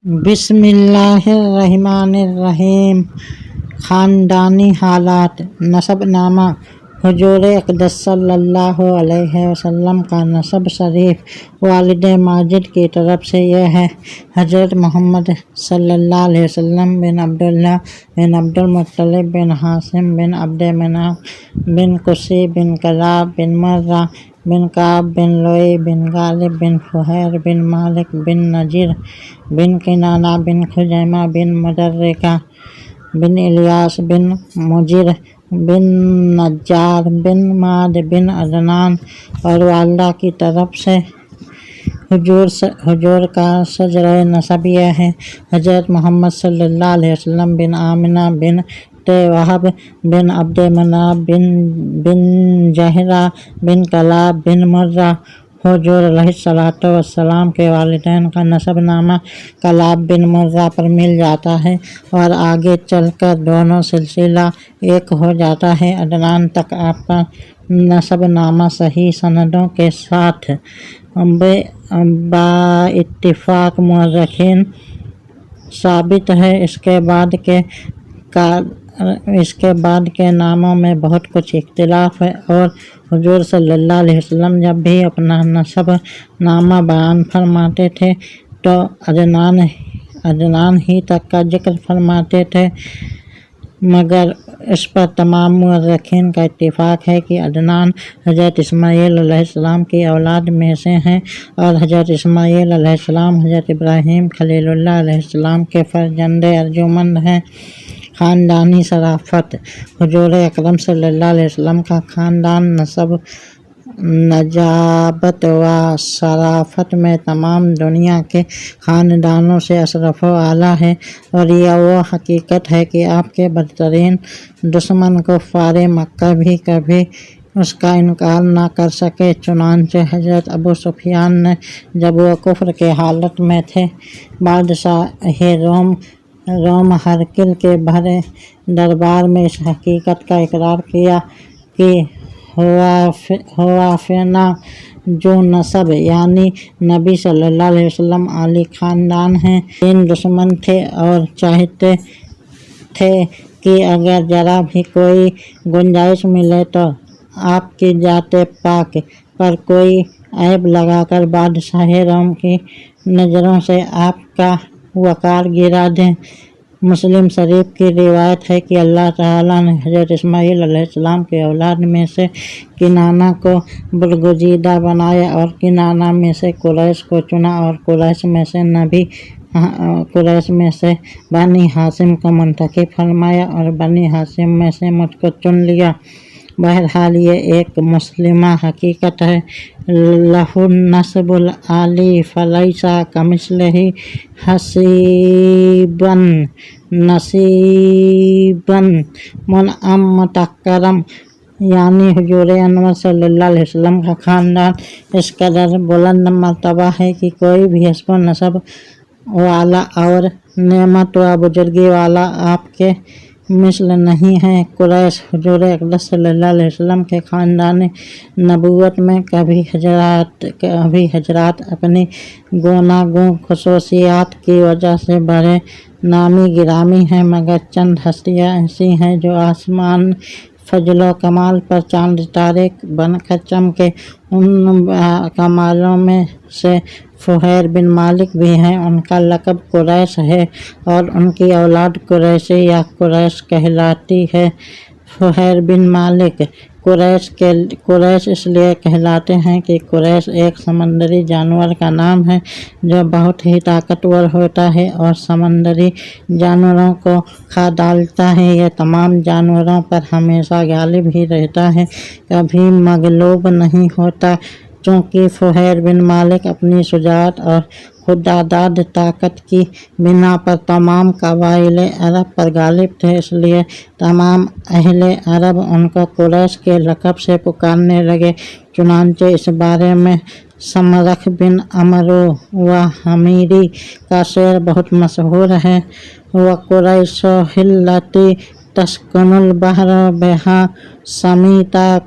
بسم اللہ الرحمن الرحیم۔ خاندانی حالات۔ نسب نامہ۔ حضور اقدس صلی اللہ علیہ وسلم کا نسب شریف والد ماجد کی طرف سے یہ ہے: حضرت محمد صلی اللہ علیہ وسلم بن عبداللہ بن عبدالمطلب بن ہاشم بن عبد مناف بن قصی بن کلاب بن مرہ بن کعب بن لؤی بن غالب بن فہیر بن مالک بن نضیر بن کنانہ بن خزیمہ بن مدرکہ بن الیاس بن مجر بن نجار بن ماد بن عدنان، اور والدہ کی طرف سے حضور کا شجرہ نسب یہ ہے: حضرت محمد صلی اللہ علیہ وسلم بن آمنہ بنت وہب بن عبد مناف بن زہرہ بن کلاب بن مرہ۔ حضور علیہ السلام کے والدین کا نسب نامہ کلاب بن مرہ پر مل جاتا ہے اور آگے چل کر دونوں سلسلہ ایک ہو جاتا ہے۔ عدنان تک آپ کا نسب نامہ صحیح سندوں کے ساتھ باتفاق مورخین ثابت ہے۔ اس کے بعد کے ناموں میں بہت کچھ اختلاف ہے، اور حضور صلی اللہ علیہ وسلم جب بھی اپنا نسب نامہ بیان فرماتے تھے تو عدنان ہی تک کا ذکر فرماتے تھے، مگر اس پر تمام مورخین کا اتفاق ہے کہ عدنان حضرت اسماعیل علیہ السلام کی اولاد میں سے ہیں، اور حضرت اسماعیل علیہ السلام حضرت ابراہیم خلیل اللہ علیہ السلام کے فرزند ارجمند ہیں۔ خاندانی شرافت۔ حضور اکرم صلی اللہ علیہ وسلم کا خاندان نسب، نجابت و شرافت میں تمام دنیا کے خاندانوں سے اشرف و اعلیٰ ہے، اور یہ وہ حقیقت ہے کہ آپ کے بدترین دشمن کفار مکہ بھی کبھی اس کا انکار نہ کر سکے۔ چنانچہ حضرت ابو سفیان نے جب وہ کفر کے حالت میں تھے بادشاہ روم ہرقل کے بڑے دربار میں اس حقیقت کا اقرار کیا کہ ہوا فینا جو نسب، یعنی نبی صلی اللہ علیہ وسلم عالی خاندان ہیں۔ تین دشمن تھے اور چاہتے تھے کہ اگر ذرا بھی کوئی گنجائش ملے تو آپ کی ذات پاک پر کوئی عیب لگا کر بادشاہ روم کی نظروں سے آپ کا وقار گرا دیں۔ مسلم شریف کی روایت ہے کہ اللہ تعالیٰ نے حضرت اسماعیل علیہ السلام کی اولاد میں سے کنانہ کو برگزیدہ بنایا اور کنانہ میں سے قریش کو چنا، اور قریش میں سے بنی ہاشم کو منتخب فرمایا اور بنی ہاشم میں سے مجھ کو چن لیا۔ بہرحال یہ ایک مسلمہ حقیقت ہے: لہ النسب العالی فلیس کمثلہ حسیبا نصیبا منعم متکرم، یعنی حضور انور صلی اللہ علیہ وسلم کا خاندان اس قدر بلند مرتبہ ہے کہ کوئی بھی حسب و نسب والا اور نعمت و بزرگی والا آپ کے مثل نہیں ہے۔ قریش حضور اقدس صلی اللہ علیہ وسلم کے خاندان نبوت میں کبھی حضرات اپنی گوناگون خصوصیات کی وجہ سے بڑے نامی گرامی ہیں، مگر چند ہستیاں ایسی ہیں جو آسمان فضل و کمال پر چاند ستارے بن کر چمکے۔ ان کمالوں میں سے فہیر بن مالک بھی ہیں۔ ان کا لقب قریش ہے اور ان کی اولاد قریشی یا قریش کہلاتی ہے۔ فہیر بن مالک قریش اس لیے کہلاتے ہیں کہ قریش ایک سمندری جانور کا نام ہے جو بہت ہی طاقتور ہوتا ہے اور سمندری جانوروں کو کھا ڈالتا ہے۔ یہ تمام جانوروں پر ہمیشہ غالب ہی رہتا ہے، کبھی مغلوب نہیں ہوتا۔ چونکہ فہیر بن مالک اپنی شجاعت اور خودداد طاقت کی بنا پر تمام قبائل عرب پر غالب تھے، اس لیے تمام اہل عرب ان کو قریش کے لقب سے پکارنے لگے۔ چنانچہ اس بارے میں سمرخ بن عمرو وحمیری کا شعر بہت مشہور ہے: وَقُرَيْشُ الَّتِي تَسْكُنُ الْبَحْرَ بِهَا سَمِيتَ